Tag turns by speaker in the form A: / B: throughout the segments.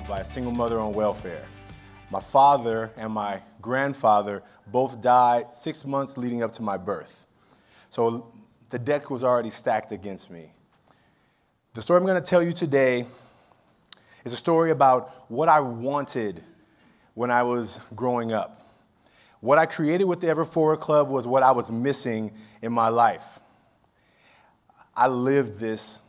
A: by a single mother on welfare. My father and my grandfather both died 6 months leading up to my birth. So the deck was already stacked against me. The story I'm going to tell you today is a story about what I wanted when I was growing up. What I created with the Ever Forward Club was what I was missing in my life. I lived this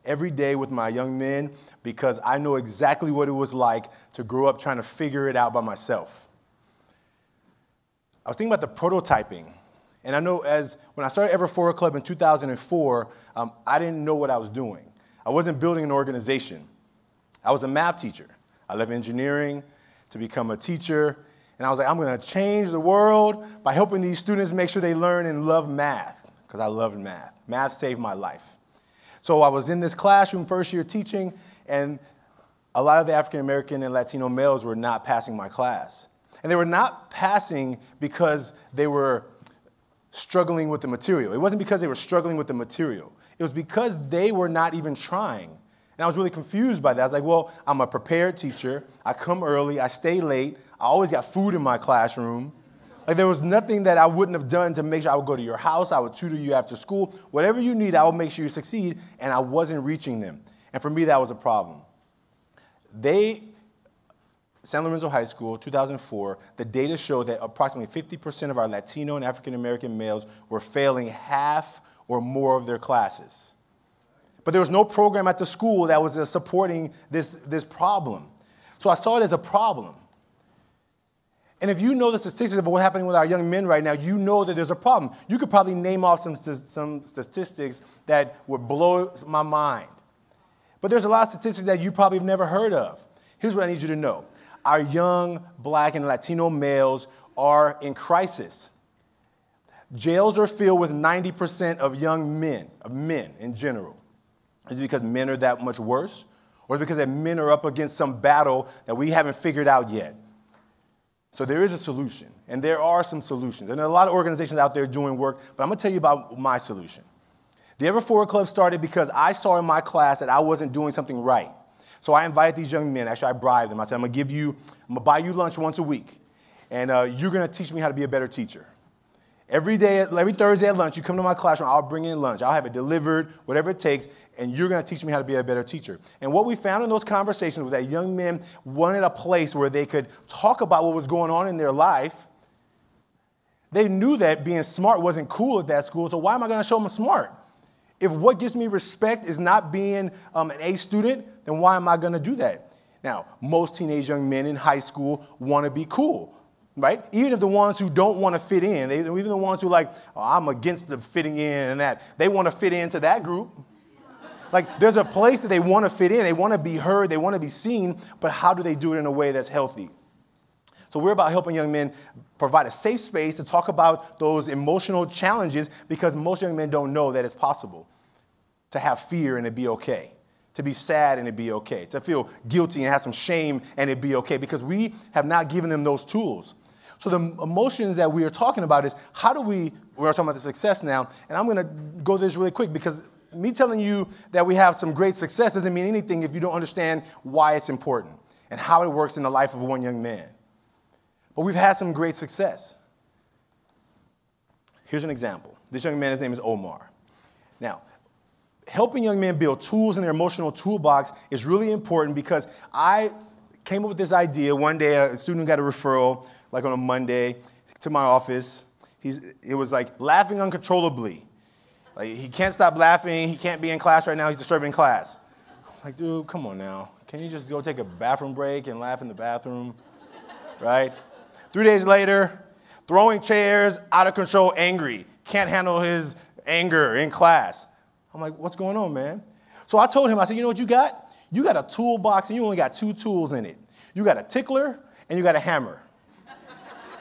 A: every day with my young men because I know exactly what it was like to grow up trying to figure it out by myself. I was thinking about the prototyping. And I know when I started Ever Forward Club in 2004, I didn't know what I was doing. I wasn't building an organization. I was a math teacher. I left engineering to become a teacher. And I was like, I'm going to change the world by helping these students make sure they learn and love math, because I loved math. Math saved my life. So I was in this classroom first year teaching, and a lot of the African American and Latino males were not passing my class. And they were not passing because they were struggling with the material. It wasn't because they were struggling with the material. It was because they were not even trying. And I was really confused by that. I was like, well, I'm a prepared teacher. I come early. I stay late. I always got food in my classroom. Like, there was nothing that I wouldn't have done to make sure I would go to your house. I would tutor you after school. Whatever you need, I would make sure you succeed. And I wasn't reaching them. And for me, that was a problem. San Lorenzo High School, 2004, the data showed that approximately 50% of our Latino and African American males were failing half or more of their classes. But there was no program at the school that was supporting this problem. So I saw it as a problem. And if you know the statistics of what's happening with our young men right now, you know that there's a problem. You could probably name off some statistics that would blow my mind. But there's a lot of statistics that you probably have never heard of. Here's what I need you to know. Our young Black and Latino males are in crisis. Jails are filled with 90% of young men, of men in general. Is it because men are that much worse? Or is it because that men are up against some battle that we haven't figured out yet? So there is a solution, and there are some solutions. And there are a lot of organizations out there doing work, but I'm going to tell you about my solution. The Ever Forward Club started because I saw in my class that I wasn't doing something right. So I invited these young men. Actually, I bribed them. I said, I'm going to buy you lunch once a week, and you're going to teach me how to be a better teacher. Every Thursday at lunch, you come to my classroom, I'll bring in lunch. I'll have it delivered, whatever it takes, and you're going to teach me how to be a better teacher. And what we found in those conversations was that young men wanted a place where they could talk about what was going on in their life. They knew that being smart wasn't cool at that school, so why am I going to show them smart? If what gives me respect is not being an A student, then why am I going to do that? Now, most teenage young men in high school want to be cool. Right? Even if the ones who don't want to fit in, even the ones who like, oh, I'm against the fitting in and that, they want to fit into that group. Like, there's a place that they want to fit in. They want to be heard. They want to be seen. But how do they do it in a way that's healthy? So we're about helping young men provide a safe space to talk about those emotional challenges, because most young men don't know that it's possible to have fear and it be okay, to be sad and it be okay, to feel guilty and have some shame and it be okay, because we have not given them those tools. So the emotions that we are talking about is we're talking about the success now, and I'm going to go this really quick, because me telling you that we have some great success doesn't mean anything if you don't understand why it's important and how it works in the life of one young man. But we've had some great success. Here's an example. This young man, his name is Omar. Now, helping young men build tools in their emotional toolbox is really important, because I came up with this idea. One day, a student got a referral, like on a Monday, to my office. It was like laughing uncontrollably. Like, he can't stop laughing. He can't be in class right now. He's disturbing class. I'm like, dude, come on now. Can you just go take a bathroom break and laugh in the bathroom? Right? 3 days later, throwing chairs, out of control, angry. Can't handle his anger in class. I'm like, what's going on, man? So I told him, I said, you know what you got? You got a toolbox, and you only got 2 tools in it. You got a tickler, and you got a hammer.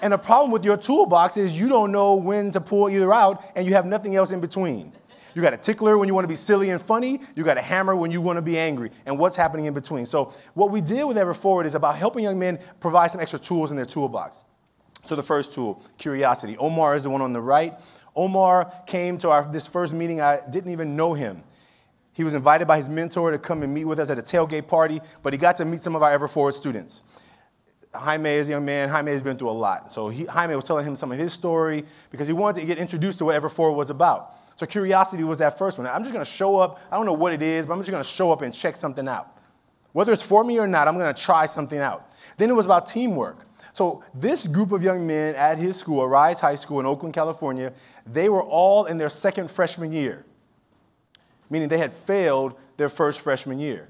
A: And the problem with your toolbox is you don't know when to pull either out, and you have nothing else in between. You got a tickler when you want to be silly and funny. You got a hammer when you want to be angry. And what's happening in between? So what we did with Ever Forward is about helping young men provide some extra tools in their toolbox. So the first tool, curiosity. Omar is the one on the right. Omar came to this first meeting. I didn't even know him. He was invited by his mentor to come and meet with us at a tailgate party, but he got to meet some of our Ever Forward students. Jaime is a young man. Jaime has been through a lot. So Jaime was telling him some of his story because he wanted to get introduced to what Ever Forward was about. So curiosity was that first one. I'm just going to show up. I don't know what it is, but I'm just going to show up and check something out. Whether it's for me or not, I'm going to try something out. Then it was about teamwork. So this group of young men at his school, Arise High School in Oakland, California, they were all in their second freshman year, meaning they had failed their first freshman year.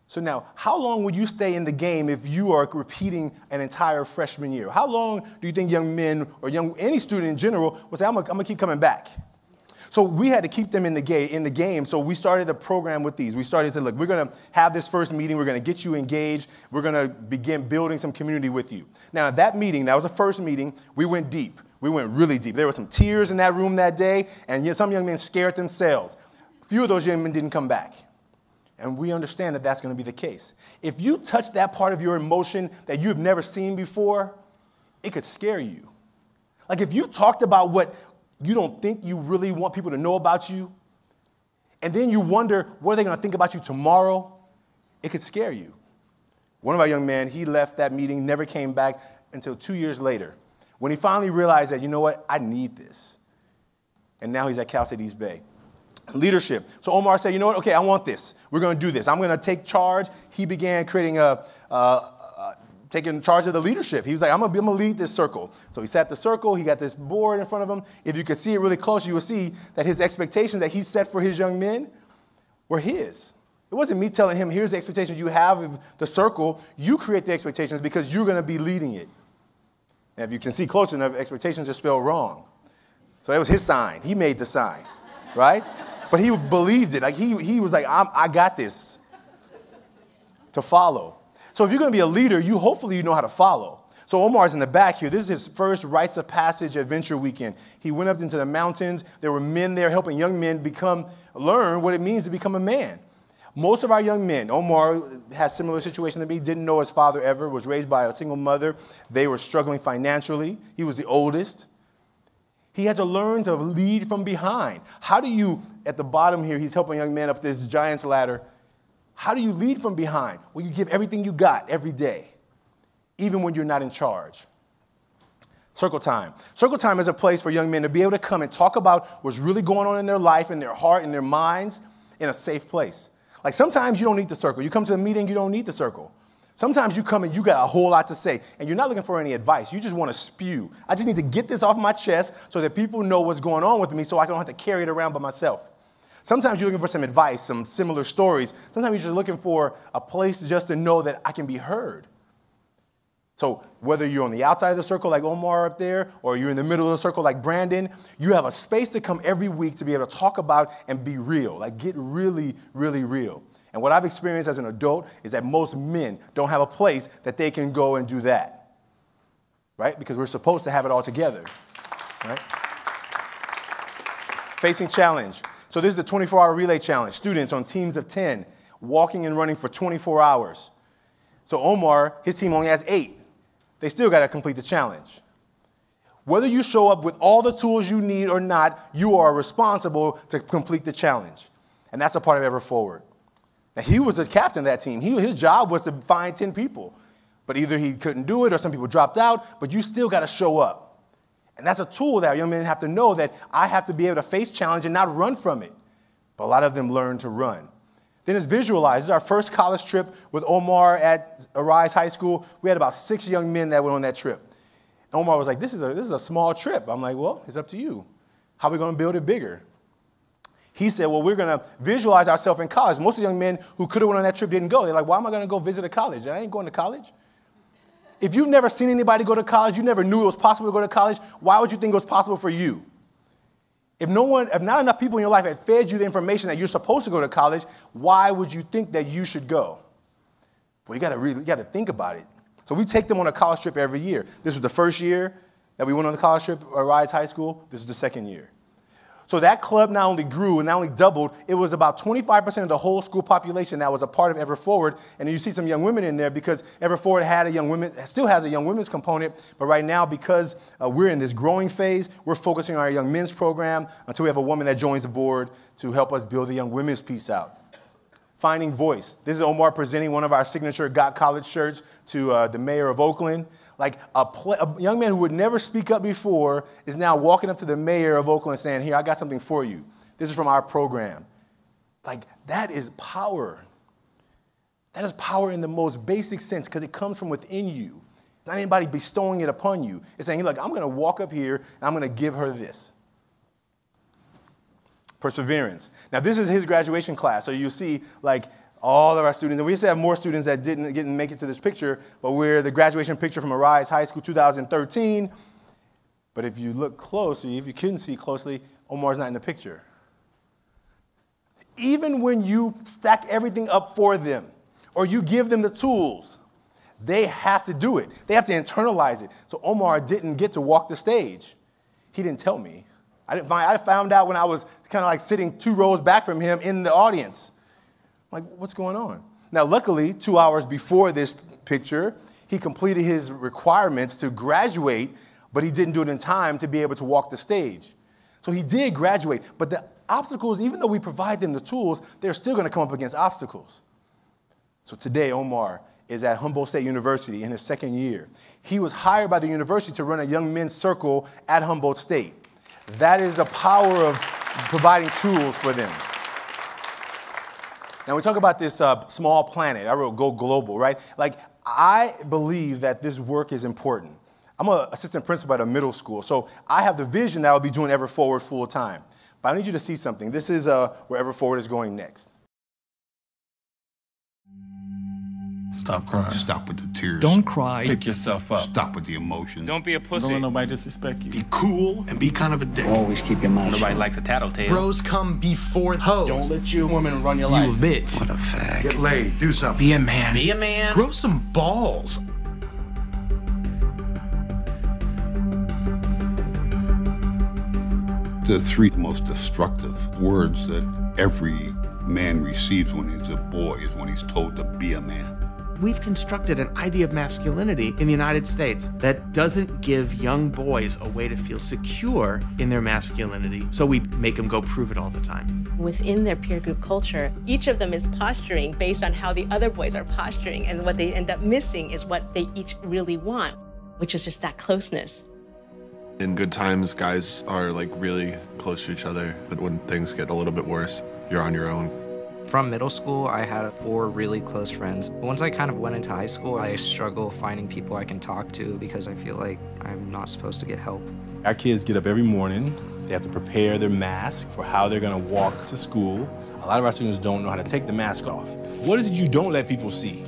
A: So now, how long would you stay in the game if you are repeating an entire freshman year? How long do you think young men or any student in general would say, I'm going to keep coming back? So we had to keep them in the game, so we started a program with these. We started to say, look, we're going to have this first meeting. We're going to get you engaged. We're going to begin building some community with you. Now, that meeting, that was the first meeting, we went deep. We went really deep. There were some tears in that room that day, and some young men scared themselves. A few of those young men didn't come back. And we understand that that's going to be the case. If you touch that part of your emotion that you've never seen before, it could scare you. Like if you talked about what you don't think you really want people to know about you, and then you wonder, what are they going to think about you tomorrow? It could scare you. One of our young men, he left that meeting, never came back until 2 years later, when he finally realized that, you know what, I need this. And now he's at Cal State East Bay. Leadership. So Omar said, you know what, okay, I want this. We're going to do this. I'm going to take charge. He began creating taking charge of the leadership. He was like, I'm going to lead this circle. So he sat the circle. He got this board in front of him. If you could see it really close, you will see that his expectations that he set for his young men were his. It wasn't me telling him, here's the expectations you have of the circle. You create the expectations because you're going to be leading it. And if you can see close enough, expectations are spelled wrong. So it was his sign. He made the sign, right? But he believed it. Like he was like, I got this to follow. So if you're going to be a leader, hopefully you know how to follow. So Omar's in the back here. This is his first Rites of Passage adventure weekend. He went up into the mountains. There were men there helping young men learn what it means to become a man. Most of our young men, Omar has a similar situation to me, didn't know his father ever, was raised by a single mother. They were struggling financially. He was the oldest. He had to learn to lead from behind. How do you, at the bottom here, he's helping a young man up this giant's ladder. How do you lead from behind? Well, you give everything you got every day, even when you're not in charge. Circle time. Circle time is a place for young men to be able to come and talk about what's really going on in their life, in their heart, in their minds, in a safe place. Like sometimes you don't need the circle. You come to a meeting, you don't need the circle. Sometimes you come and you got a whole lot to say, and you're not looking for any advice. You just want to spew. I just need to get this off my chest so that people know what's going on with me so I don't have to carry it around by myself. Sometimes you're looking for some advice, some similar stories. Sometimes you're just looking for a place just to know that I can be heard. So whether you're on the outside of the circle like Omar up there, or you're in the middle of the circle like Brandon, you have a space to come every week to be able to talk about and be real, like get really, really real. And what I've experienced as an adult is that most men don't have a place that they can go and do that, right? Because we're supposed to have it all together, right? Facing challenge. So this is the 24-hour relay challenge. Students on teams of 10 walking and running for 24 hours. So Omar, his team only has 8. They still got to complete the challenge. Whether you show up with all the tools you need or not, you are responsible to complete the challenge. And that's a part of Ever Forward. Now, he was the captain of that team. His job was to find 10 people. But either he couldn't do it or some people dropped out, but you still got to show up. And that's a tool that young men have to know, that I have to be able to face challenge and not run from it. But a lot of them learn to run. Then it's visualize. This is our first college trip with Omar at Arise High School. We had about 6 young men that went on that trip. And Omar was like, this is a small trip. I'm like, well, it's up to you. How are we going to build it bigger? He said, well, we're going to visualize ourselves in college. Most of the young men who could have went on that trip didn't go. They're like, why am I going to go visit a college? I ain't going to college. If you've never seen anybody go to college, you never knew it was possible to go to college, why would you think it was possible for you? If not enough people in your life had fed you the information that you're supposed to go to college, why would you think that you should go? Well, you got to think about it. So we take them on a college trip every year. This was the first year that we went on the college trip at Rise High School. This is the second year. So that club not only grew and not only doubled, it was about 25% of the whole school population that was a part of Ever Forward. And you see some young women in there because Ever Forward had still has a young women's component. But right now, because we're in this growing phase, we're focusing on our young men's program until we have a woman that joins the board to help us build the young women's piece out. Finding voice. This is Omar presenting one of our signature Got College shirts to the mayor of Oakland. Like a young man who would never speak up before is now walking up to the mayor of Oakland saying, here, I got something for you. This is from our program. Like, that is power. That is power in the most basic sense because it comes from within you. It's not anybody bestowing it upon you. It's saying, look, I'm going to walk up here and I'm going to give her this. Perseverance. Now, this is his graduation class. So you see, like, all of our students, and we used to have more students that didn't make it to this picture, but we're the graduation picture from Arise High School 2013. But if you look closely, if you can see closely, Omar's not in the picture. Even when you stack everything up for them, or you give them the tools, they have to do it. They have to internalize it. So Omar didn't get to walk the stage. He didn't tell me. I found out when I was kind of like sitting 2 rows back from him in the audience. Like, what's going on? Now, luckily, 2 hours before this picture, he completed his requirements to graduate, but he didn't do it in time to be able to walk the stage. So he did graduate, but the obstacles, even though we provide them the tools, they're still going to come up against obstacles. So today, Omar is at Humboldt State University in his 2nd year. He was hired by the university to run a young men's circle at Humboldt State. That is the power of providing tools for them. Now, we talk about this small planet. I wrote Go Global, right? Like, I believe that this work is important. I'm an assistant principal at a middle school, so I have the vision that I'll be doing Ever Forward full time. But I need you to see something. This is where Ever Forward is going next.
B: Stop crying.
C: Stop with the tears.
B: Don't cry. Pick yourself up.
C: Stop with the emotion.
D: Don't be a pussy.
B: Don't let nobody disrespect you.
C: Be cool and be kind of a dick.
E: Always keep your mouth shut.
D: Nobody likes a tattletale.
E: Bros come before hoes.
C: Don't let your woman run your life.
E: You bitch. What a fag.
C: Get laid. Do something.
E: Be a man.
D: Be a man.
E: Grow some balls.
C: The 3 most destructive words that every man receives when he's a boy is when he's told to be a man.
F: We've constructed an idea of masculinity in the United States that doesn't give young boys a way to feel secure in their masculinity, so we make them go prove it all the time.
G: Within their peer group culture, each of them is posturing based on how the other boys are posturing, and what they end up missing is what they each really want, which is just that closeness.
H: In good times, guys are like really close to each other, but when things get a little bit worse, you're on your own.
I: From middle school, I had 4 really close friends. But once I kind of went into high school, I struggle finding people I can talk to because I feel like I'm not supposed to get help.
A: Our kids get up every morning. They have to prepare their mask for how they're going to walk to school. A lot of our students don't know how to take the mask off. What is it you don't let people see?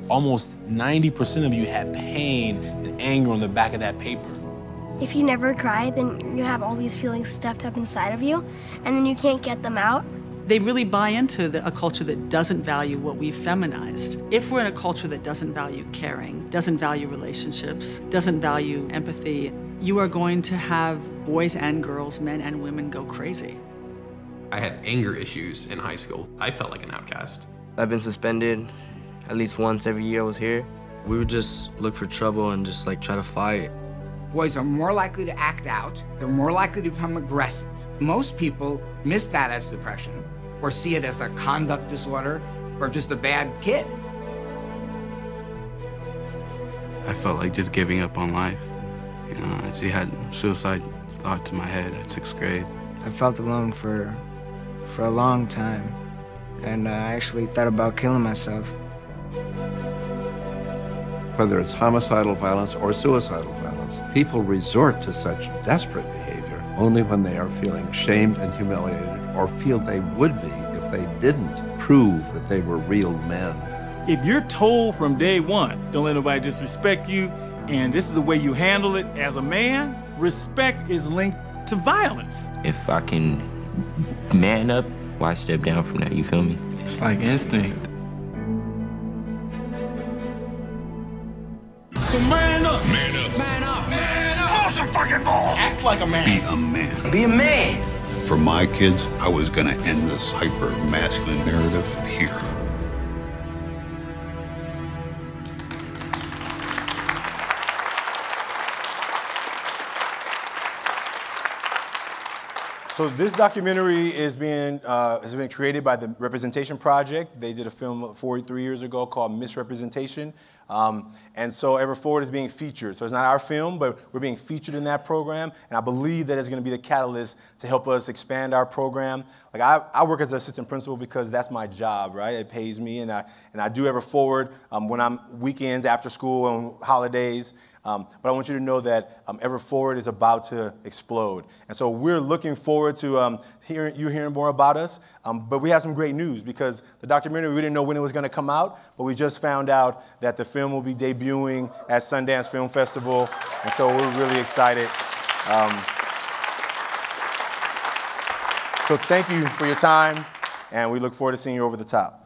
A: Almost 90% of you have pain and anger on the back of that paper.
J: If you never cry, then you have all these feelings stuffed up inside of you, and then you can't get them out.
K: They really buy into a culture that doesn't value what we've feminized. If we're in a culture that doesn't value caring, doesn't value relationships, doesn't value empathy, you are going to have boys and girls, men and women go crazy.
L: I had anger issues in high school. I felt like an outcast.
M: I've been suspended at least once every year I was here.
I: We would just look for trouble and just like try to fight.
N: Boys are more likely to act out. They're more likely to become aggressive. Most people miss that as depression or see it as a conduct disorder or just a bad kid.
O: I felt like just giving up on life. You know, I actually had suicide thoughts in my head at 6th grade.
P: I felt alone for a long time, and I actually thought about killing myself.
Q: Whether it's homicidal violence or suicidal violence, people resort to such desperate behavior only when they are feeling shamed and humiliated or feel they would be if they didn't prove that they were real men.
B: If you're told from day one, don't let nobody disrespect you, and this is the way you handle it as a man, respect is linked to violence.
R: If I can man up, why step down from that, you feel me?
O: It's like instinct.
C: So man up.
N: Man up.
C: Man up. Man up. Pull some fucking balls.
N: Act like a man.
C: Be a man.
N: Be a man.
C: for my kids, I was going to end this hyper-masculine narrative here.
A: So this documentary is being created by the Representation Project. They did a film 43 years ago called Misrepresentation. And so Ever Forward is being featured. So it's not our film, but we're being featured in that program. And I believe that it's going to be the catalyst to help us expand our program. Like I work as an assistant principal because that's my job, right? It pays me, and I do Ever Forward when I'm weekends, after school, on holidays. But I want you to know that Ever Forward is about to explode. And so we're looking forward to hearing more about us. But we have some great news because the documentary, we didn't know when it was going to come out, but we just found out that the film will be debuting at Sundance Film Festival. And so we're really excited. So thank you for your time, and we look forward to seeing you over the top.